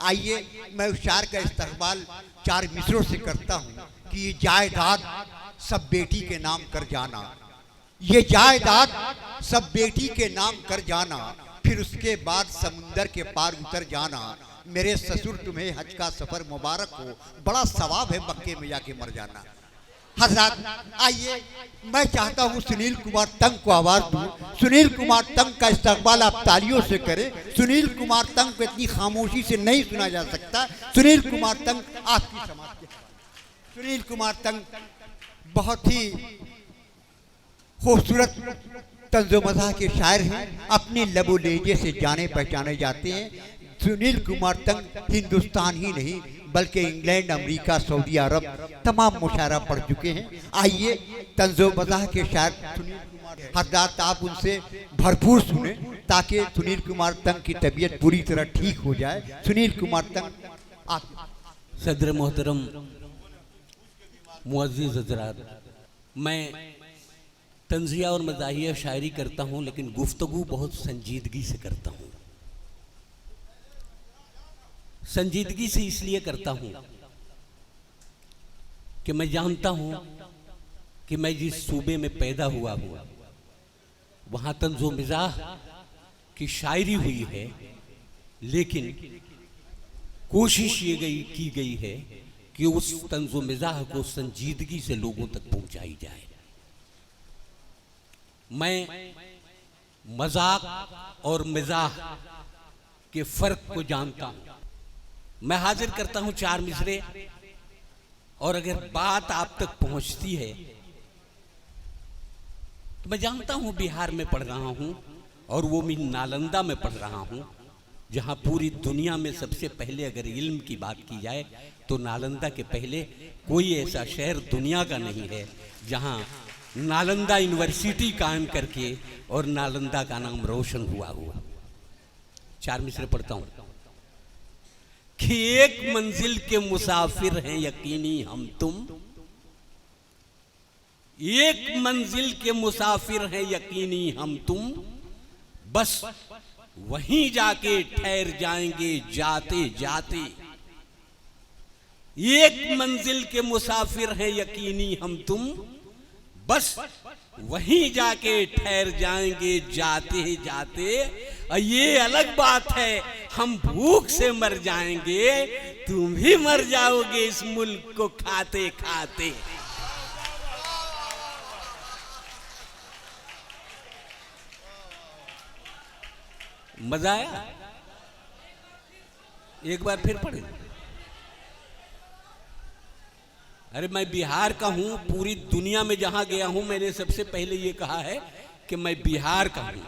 आइए मैं उस शायर का इस्तकबाल 4 मिसरों से करता हूँ कि ये जायदाद सब बेटी के नाम कर जाना, ये जायदाद सब बेटी के नाम कर जाना, फिर उसके बाद समुंदर के पार उतर जाना। मेरे ससुर तुम्हें हज का सफर मुबारक हो, बड़ा सवाब है मक्के में जाके मर जाना। हजरत आइए मैं चाहता हूँ सुनील कुमार तंग को आवाज दूं। सुनील कुमार तंग का इस्तकबाल आप तालियों से करें। सुनील कुमार तंग को इतनी खामोशी से नहीं सुना जा सकता। सुनील कुमार तंग आपकी समाज के, सुनील कुमार तंग बहुत ही खूबसूरत तंज़ो मज़ाह के शायर हैं, अपनी लबो लहजे से जाने पहचाने जाते हैं। सुनील कुमार तंग हिंदुस्तान ही नहीं बल्कि इंग्लैंड, अमेरिका, सऊदी अरब तमाम मुशायरा पढ़ चुके हैं। आइए तंज़ो मज़ाह के शायर सुनील कुमार हजरात आप उनसे भरपूर सुने ताकि सुनील कुमार तंग की तबीयत पूरी तरह ठीक हो जाए। सुनील कुमार तंग आप। सदर मोहतरम मुअज़्ज़िज़ हज़रात, मैं तंज़िया और मज़ाहिया शायरी करता हूँ, लेकिन गुफ्तगू बहुत संजीदगी से करता हूँ। संजीदगी से इसलिए करता हूँ कि मैं जानता हूँ कि मैं जिस सूबे में पैदा हुआ हूँ वहाँ तंज़ो मिज़ाह की शायरी हुई है, लेकिन कोशिश ये की गई है कि उस तंज़ो मिज़ाह को संजीदगी से लोगों तक पहुँचाई जाए। मैं मजाक और मिजाह के फ़र्क को जानता हूँ। मैं हाजिर करता हूँ 4 मिसरे, और अगर बात आप तक पहुँचती है तो मैं जानता हूँ बिहार में पढ़ रहा हूँ, और वो मैं नालंदा में पढ़ रहा हूँ, जहाँ पूरी दुनिया में सबसे पहले अगर इल्म की बात की जाए तो नालंदा के पहले कोई ऐसा शहर दुनिया का नहीं है जहाँ नालंदा यूनिवर्सिटी कायम करके और नालंदा का नाम रोशन हुआ। 4 मिसरे पढ़ता हूँ कि एक मंजिल के मुसाफिर हैं यकीनी हम तुम, एक मंजिल के मुसाफिर हैं यकीनी हम तुम, बस वहीं जाके ठहर जाएंगे जाते जाते। एक मंजिल के मुसाफिर हैं यकीनी हम तुम, बस वहीं जाके ठहर जाएंगे जाते जाते। ये अलग बात है हम भूख से मर जाएंगे, तुम भी मर जाओगे इस मुल्क को खाते खाते। मजा आया? एक बार फिर पढ़े। अरे मैं बिहार का हूं, पूरी दुनिया में जहां गया हूं मैंने सबसे पहले ये कहा है कि मैं बिहार का हूं,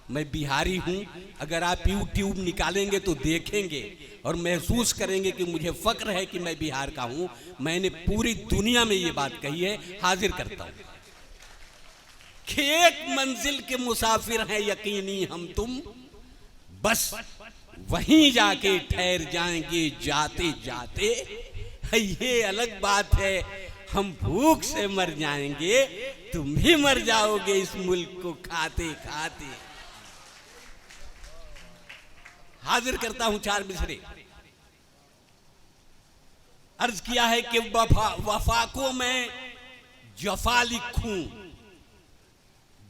मैं बिहारी हूं। अगर आप यूट्यूब निकालेंगे तो देखेंगे और महसूस करेंगे कि मुझे फक्र है कि मैं बिहार का हूं। मैंने पूरी दुनिया में ये बात कही है, हाजिर करता हूं कि एक मंजिल के मुसाफिर हैं यकीनी हम तुम, बस वहीं जाके ठहर जाएंगे जाते जाते। ये अलग बात है हम भूख से मर जाएंगे, तुम भी मर जाओगे इस मुल्क को खाते खाते। हाजिर करता हूं 4 मिसरे। अर्ज किया है कि वफा को मैं जफा लिखूं,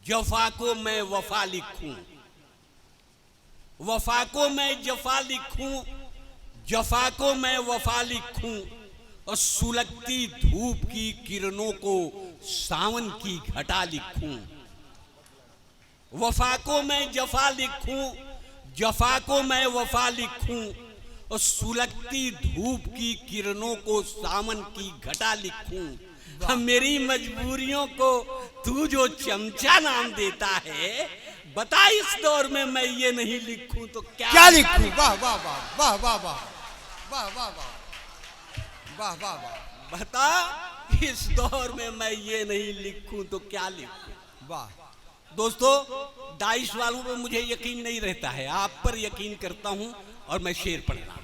जफा को मैं वफा लिखूं, वफा को मैं जफा लिखूं, जफा को मैं वफा लिखूं, और सुलगती धूप की किरणों को सावन की घटा लिखूं। वफा को मैं जफा लिखूं, जफा को मैं वफा लिखूं, और सुलगती धूप की किरणों को सावन की घटा लिखूं। हम मेरी मजबूरियों को तू जो चमचा नाम देता है, बता इस दौर में मैं ये नहीं लिखूं तो क्या लिखूं? वाह वाह वाह वाह वाह वाह वाह वाह वाह वाह वाह वाह। बता इस दौर में मैं ये नहीं लिखूं तो क्या लिखूं। वाह दोस्तों, दाइश वालों पे मुझे यकीन नहीं रहता है, आप पर यकीन करता हूं और मैं शेर पढ़ रहा हूं।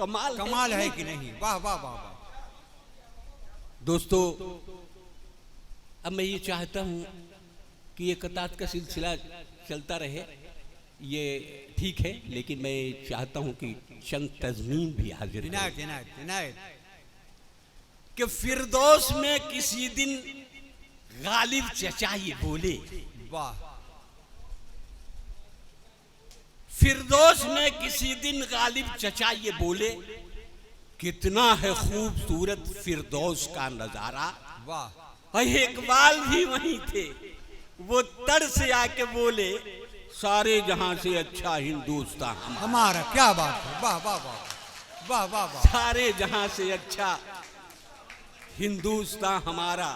कमाल कमाल है कि नहीं? वाह वाह वाह वाह। दोस्तों, अब मैं ये चाहता हूं कि ये कतात का सिलसिला चलता रहे, ये ठीक है, लेकिन मैं चाहता हूं कि चंद तज़मीन भी हाजिर इनायत इनायत इनायत। कि फिरदौस में किसी दिन गालिब चचा ये बोले, वाह। फिरदौस में किसी दिन गालिब चचा ये बोले, कितना है खूबसूरत फिरदौस का नजारा। वाह। और इकबाल भी वहीं थे, वो तड़ से आके बोले, सारे जहां से अच्छा हिंदुस्तान हमारा। क्या बात है, वाह वाह वाह वाह वाह वाह। सारे जहां से अच्छा हिंदुस्तान हमारा।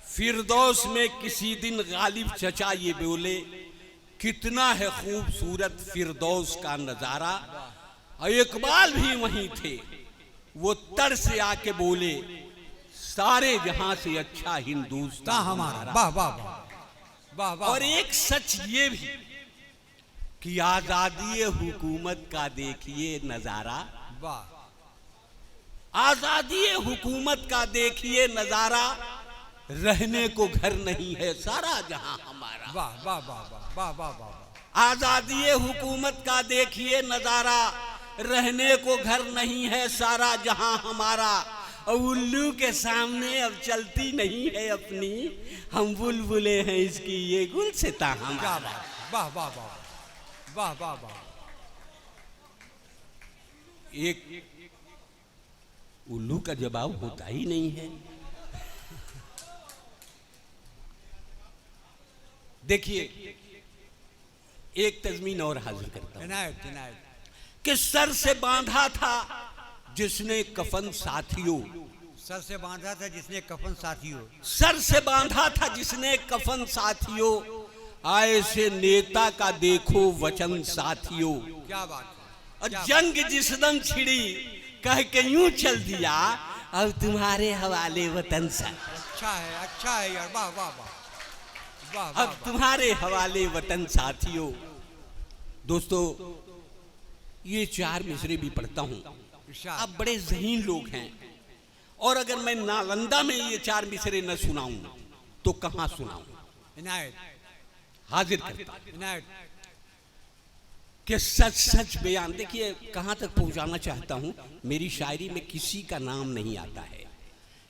फिरदौस में किसी दिन गालिब चचा ये बोले, कितना है खूबसूरत फिरदौस का नजारा। और इकबाल भी वहीं थे, वो तड़ से आके बोले, सारे जहां से अच्छा हिंदुस्तान हमारा। वाह वाह वाह वाह वाह। और एक सच ये भी कि आजादी हुकूमत का देखिए नजारा। वाह। आजादी हुकूमत का देखिए नजारा, रहने को घर नहीं है सारा जहां हमारा। वाह वाह वाह वाह वाह वाह वाह। आजादी हुकूमत का देखिए नजारा, रहने को घर नहीं है सारा जहां हमारा। और उल्लू के सामने अब चलती नहीं है अपनी, हम बुलबुले हैं इसकी ये गुलसिता हमारा। वाह वाह वाह वाह वाह वाह। एक उल्लू का जवाब होता ही नहीं है। देखिए, एक तज़मीन और हाजिर करता हूं इनायत इनायत। कि सर से बांधा था जिसने कफन साथियों, सर से बांधा था जिसने कफन साथियों, सर से बांधा था जिसने कफन साथियों, आए से नेता का देखो वचन साथियों। क्या बात है। और जंग जिस दम छिड़ी कह के यूं चल दिया, अब तुम्हारे हवाले वतन सा। अच्छा है यार। वाह वाह वाह वाह वाह। अब तुम्हारे हवाले वतन साथियों। दोस्तों, ये चार मिसरे भी पढ़ता हूं। आप बड़े ज़हीन लोग हैं, और अगर मैं नालंदा में ये चार मिसरे न सुनाऊं तो कहां सुनाऊं। इनायत हाजिर करता इनायत। कि सच सच बयान। देखिए कहां तक पहुंचाना चाहता हूं, मेरी शायरी में किसी का नाम नहीं आता है,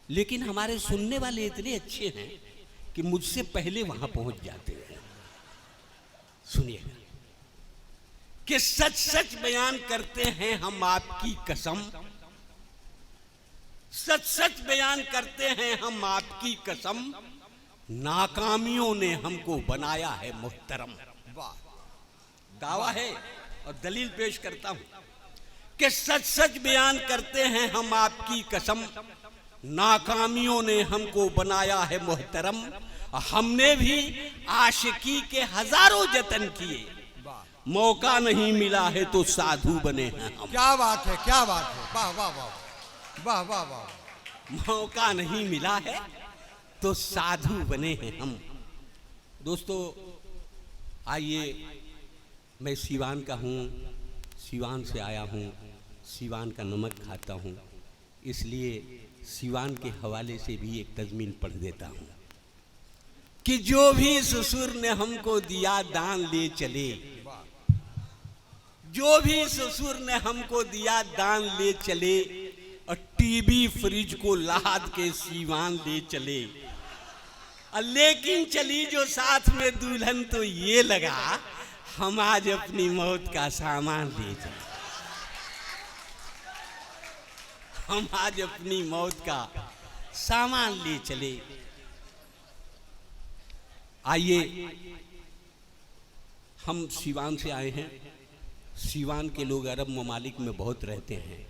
लेकिन हमारे सुनने वाले इतने अच्छे हैं कि मुझसे पहले वहां पहुंच जाते हैं। सुनिएगा कि सच सच बयान करते हैं हम आपकी कसम, सच सच बयान करते हैं हम आपकी कसम, नाकामियों ने हमको बनाया है मुहतरम। वाह। दावा है और दलील पेश करता हूं कि सच सच बयान करते हैं हम आपकी कसम, नाकामियों ने हमको बनाया है मुहतरम। हमने भी आशिकी के हजारों जतन किए, मौका नहीं मिला है तो साधु बने हैं हम। क्या बात है, क्या बात है। वाह वाह वाह वाह वाह वाह। मौका नहीं मिला है तो साधु बने हैं हम। दोस्तों, आइए, मैं सीवान का हूँ, सीवान से आया हूँ, सीवान का नमक खाता हूँ, इसलिए सीवान के हवाले से भी एक तज़मीन पढ़ देता हूँ कि जो भी ससुर ने हमको दिया दान ले चले, जो भी ससुर ने हमको दिया दान ले चले, और टीवी फ्रिज को लाद के सीवान ले चले। लेकिन चली जो साथ में दुल्हन तो ये लगा, हम आज अपनी मौत का सामान ले चले, हम आज अपनी मौत का सामान ले चले। आइए, हम सीवान से आए हैं। सीवान के लोग अरब ममालिक में बहुत रहते हैं।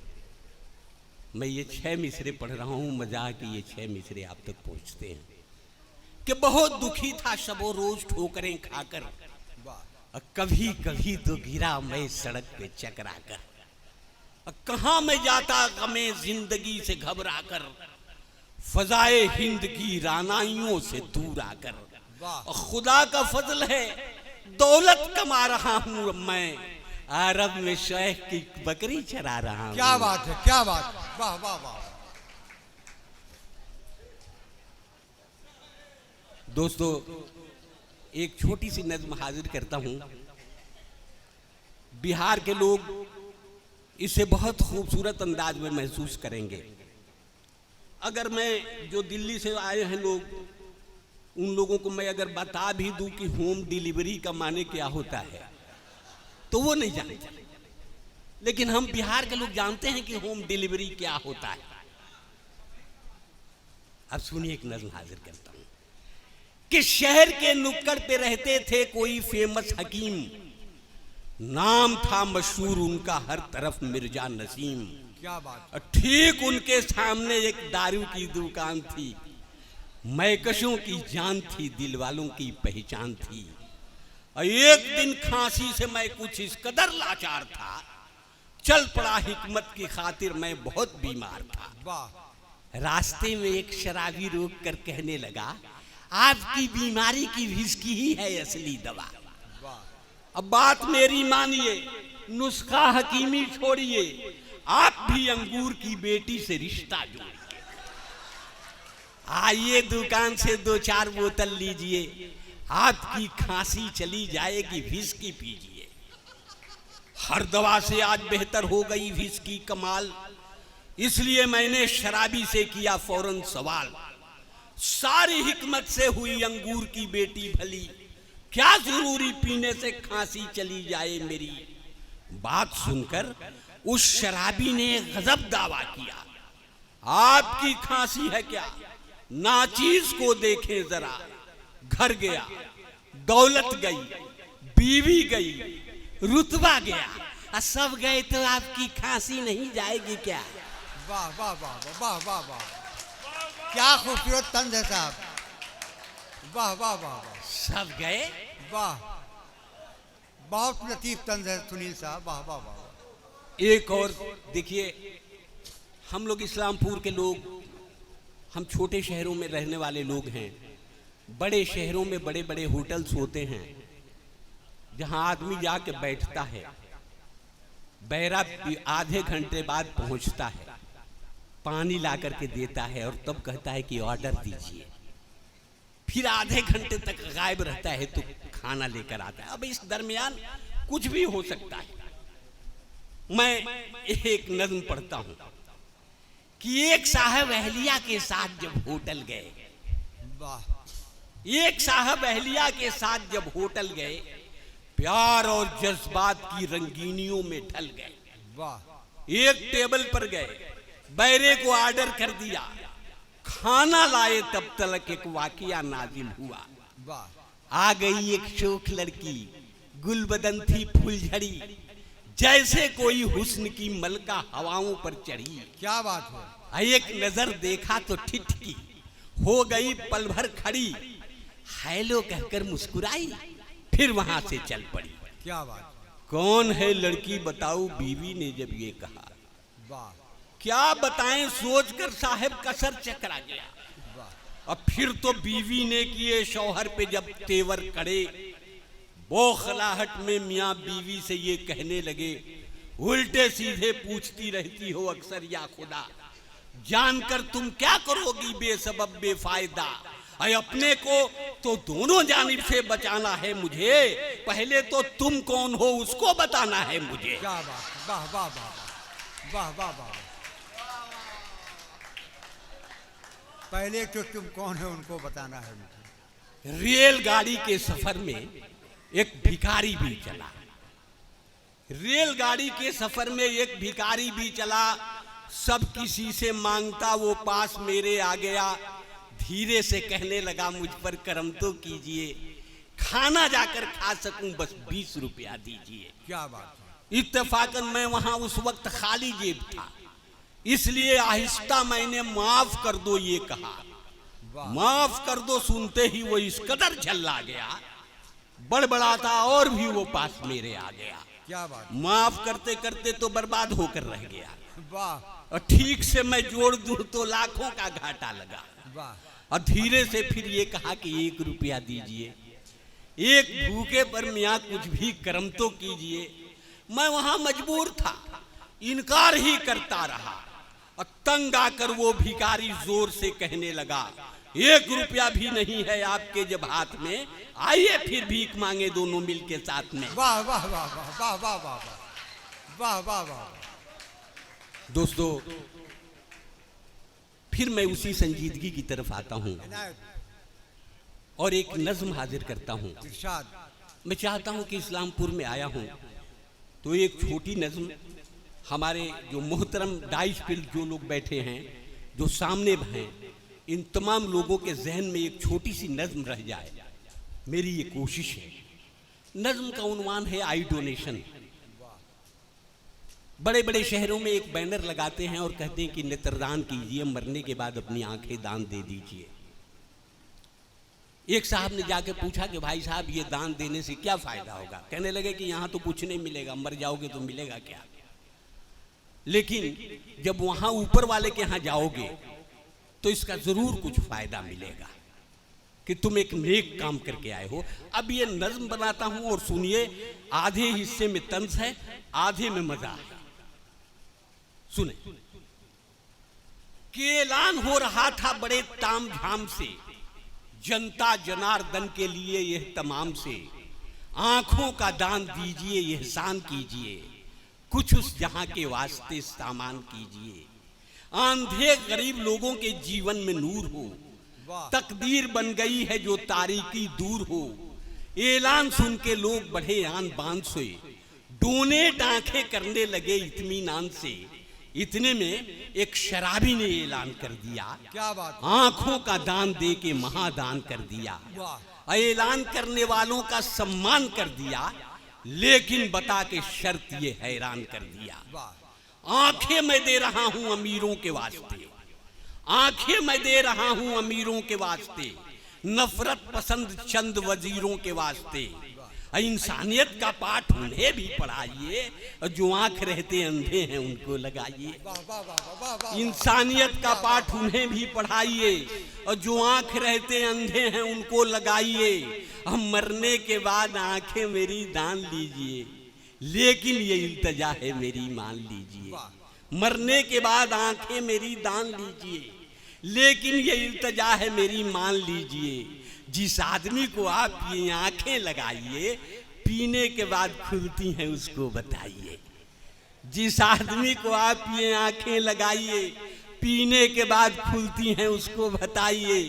मैं ये 6 मिसरे पढ़ रहा हूँ, मजाक कि ये 6 मिसरे आप तक पहुँचते हैं। कि बहुत दुखी था शबो रोज ठोकरें खाकर, कभी कभी तो गिरा मैं सड़क पे चकरा कर। कहाँ मैं जाता गमे जिंदगी से घबरा कर, फजाए हिंद की रानाइयों से दूर आकर। खुदा का फजल है दौलत कमा रहा हूँ मैं, अरब में शेख की बकरी चरा रहा हूं। क्या बात है, क्या बात है, वाह वाह वाह। दोस्तों, एक छोटी सी नज्म हाजिर करता हूं। बिहार के लोग इसे बहुत खूबसूरत अंदाज में महसूस करेंगे। अगर मैं, जो दिल्ली से आए हैं लोग, उन लोगों को मैं अगर बता भी दूं कि होम डिलीवरी का माने क्या होता है तो वो नहीं जानते, लेकिन हम बिहार के लोग जानते हैं कि होम डिलीवरी क्या होता है। अब सुनिए, एक नज्म हाजिर करता हूं कि शहर के नुक्कड़ पे रहते थे कोई फेमस हकीम, नाम था मशहूर उनका हर तरफ मिर्जा नसीम। क्या बात। ठीक उनके सामने एक दारू की दुकान थी, मैकशों की जान थी, दिल वालों की पहचान थी। और एक दिन खांसी से मैं कुछ इस कदर लाचार था, चल पड़ा हिकमत की खातिर मैं बहुत बीमार था। वाह। रास्ते में एक शराबी रोक कर कहने लगा, आपकी बीमारी की विस्की ही है असली दवा। अब बात मेरी मानिए, नुस्खा हकीमी छोड़िए, आप भी अंगूर की बेटी से रिश्ता जोड़िए। आइए दुकान से 2-4 बोतल लीजिए, आपकी खांसी चली जाएगी, विस्की पीजिए। हर दवा से आज बेहतर हो गई विस्की कमाल, इसलिए मैंने शराबी से किया फौरन सवाल, सारी हिकमत से हुई अंगूर की बेटी भली, क्या जरूरी पीने से खांसी चली जाए मेरी। बात सुनकर उस शराबी ने गजब दावा किया, आपकी खांसी है क्या, नाचीज को देखें जरा। घर गया, दौलत गई, बीवी गई, रुतबा गया, सब गए तो आपकी खांसी नहीं जाएगी क्या। वाह वाह वाह वाह वाह वाह, क्या खूबसूरत तंज है साहब, वाह वाह वाह वाह। सब गए, वाह, बहुत लतीफ तंज है सुनील साहब, वाह वाह वाह। एक और देखिए, हम लोग इस्लामपुर के लोग, हम छोटे शहरों में रहने वाले लोग हैं। बड़े शहरों में बड़े बड़े होटल्स होते हैं जहां आदमी जाके बैठता है, बैरा आधे घंटे बाद पहुंचता है, पानी ला करके देता है और तब कहता है कि ऑर्डर दीजिए। फिर आधे घंटे तक गायब रहता है तो खाना लेकर आता है। अब इस दरमियान कुछ भी हो सकता है। मैं एक नज्म पढ़ता हूं कि एक साहब अहलिया के साथ जब होटल गए, वाह, एक साहब अहलिया के साथ जब होटल गए, प्यार और जज्बात की रंगीनियों में ढल गए। वाह। एक टेबल पर गए, बैरे को ऑर्डर कर दिया, खाना लाए तब तक एक वाकया नाजिल हुआ। वाह। आ गई एक शोख लड़की, गुलबदन थी फूलझड़ी, जैसे कोई हुस्न की मलका हवाओं पर चढ़ी। क्या बात है। एक नजर देखा तो ठिठकी, हो गई पल भर खड़ी, हेलो कहकर मुस्कुराई, फिर वहां से चल पड़ी। क्या बात। कौन है लड़की बताओ, बीवी ने जब ये कहा। वाह। क्या बताएं, सोचकर साहब का सर चकरा गया। अब फिर तो बीवी ने किए शौहर पे जब तेवर कड़े, बौखलाहट में मियाँ बीवी से ये कहने लगे, उल्टे सीधे पूछती रहती हो अक्सर या खुदा, जानकर तुम क्या करोगी बेसबब बेफायदा। अपने को तो दोनों जानिब से बचाना है मुझे, पहले तो तुम कौन हो उसको बताना है मुझे। क्या बात, वाह वाह वाह वाह वाह वाह। पहले तो तुम कौन है उनको बताना है मुझे। रेलगाड़ी के सफर में एक भिखारी भी चला, रेलगाड़ी के सफर में एक भिखारी भी चला, सब किसी से मांगता वो पास मेरे आ गया, धीरे से कहने लगा मुझ पर करम तो कीजिए, खाना जाकर खा सकूं बस 20 रुपया दीजिए। क्या बात। इत्तेफाकन मैं वहां उस वक्त खाली जेब था, इसलिए आहिस्ता मैंने माफ कर दो ये कहा। माफ कर दो सुनते ही वो इस कदर झल्ला गया, बड़बड़ाता और भी वो पास मेरे आ गया। क्या बात। माफ करते करते तो बर्बाद होकर रह गया। वाह। और ठीक से मैं जोड़ दूं तो लाखों का घाटा लगा। वाह। और धीरे से फिर ये कहा कि 1 रुपया दीजिए, एक भूखे पर मियाँ कुछ भी करम तो कीजिए। मैं वहां मजबूर था, इनकार ही करता रहा। और तंग आकर वो भिखारी जोर से कहने लगा, 1 रुपया भी नहीं है आपके जब हाथ में, आइए फिर भीख मांगे दोनों मिल के साथ में। वाह वाह वाह वाह वाह वाह वाह वाह वाह वाह। दोस्तों, फिर मैं उसी संजीदगी की तरफ आता हूं और एक नज्म हाजिर करता हूं। मैं चाहता हूं कि इस्लामपुर में आया हूं तो एक छोटी नज्म, हमारे जो मोहतरम डाइस फील्ड जो लोग बैठे हैं, जो सामने हैं, इन तमाम लोगों के जहन में एक छोटी सी नज्म रह जाए, मेरी ये कोशिश है। नज्म का उन्वान है आई डोनेशन। बड़े बड़े शहरों में एक बैनर लगाते हैं और कहते हैं कि नेत्रदान कीजिए, मरने के बाद अपनी आंखें दान दे दीजिए। एक साहब ने जाके पूछा कि भाई साहब, ये दान देने से क्या फायदा होगा? कहने लगे कि यहां तो कुछ नहीं मिलेगा, मर जाओगे तो मिलेगा क्या। लेकिन जब वहां ऊपर वाले के यहां जाओगे तो इसका जरूर कुछ फायदा मिलेगा कि तुम एक नेक काम करके आए हो। अब ये नज्म बनाता हूं और सुनिए, आधे हिस्से में तंज है, आधे में मजा है। सुने कि ऐलान हो रहा था बड़े ताम झाम से, जनता जनार्दन के लिए यह तमाम से, आंखों का दान दीजिए, एहसान कीजिए, कुछ उस जहां के वास्ते सामान कीजिए। आंधे गरीब लोगों के जीवन में नूर हो, तकदीर बन गई है जो तारीकी दूर हो। ऐलान सुन के लोग बढ़े आन बान से, डोनेट आंखें करने लगे इत्मीनान से। इतने में एक शराबी ने ऐलान कर दिया, क्या बात, आंखों का दान दे के महादान कर दिया। ऐलान करने वालों का सम्मान कर दिया, लेकिन बता के शर्त ये हैरान कर दिया। आंखें मैं दे रहा हूं अमीरों के वास्ते, आंखें मैं दे रहा हूं अमीरों के वास्ते, नफरत पसंद चंद वजीरों के वास्ते। इंसानियत का पाठ उन्हें भी पढ़ाइए, जो आंख रहते अंधे हैं उनको लगाइए। इंसानियत का पाठ उन्हें भी पढ़ाइए और जो आंख रहते अंधे हैं उनको लगाइए। हम मरने के बाद आंखें मेरी दान लीजिए, लेकिन ये इल्तजा है मेरी मान लीजिए। मरने के बाद आंखें मेरी दान लीजिए, लेकिन ये इल्तजा है मेरी मान लीजिए। जिस आदमी को आप ये आंखें लगाइए, पीने के बाद खुलती हैं उसको बताइए। जिस आदमी को आप ये आंखें लगाइए, पीने के बाद खुलती हैं उसको बताइए।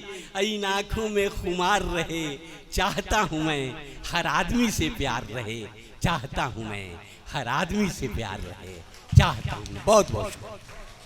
इन आंखों में खुमार रहे, चाहता हूं मैं हर आदमी से प्यार रहे, चाहता हूं मैं हर आदमी से प्यार रहे, चाहता हूं। बहुत बहुत शुक्रिया।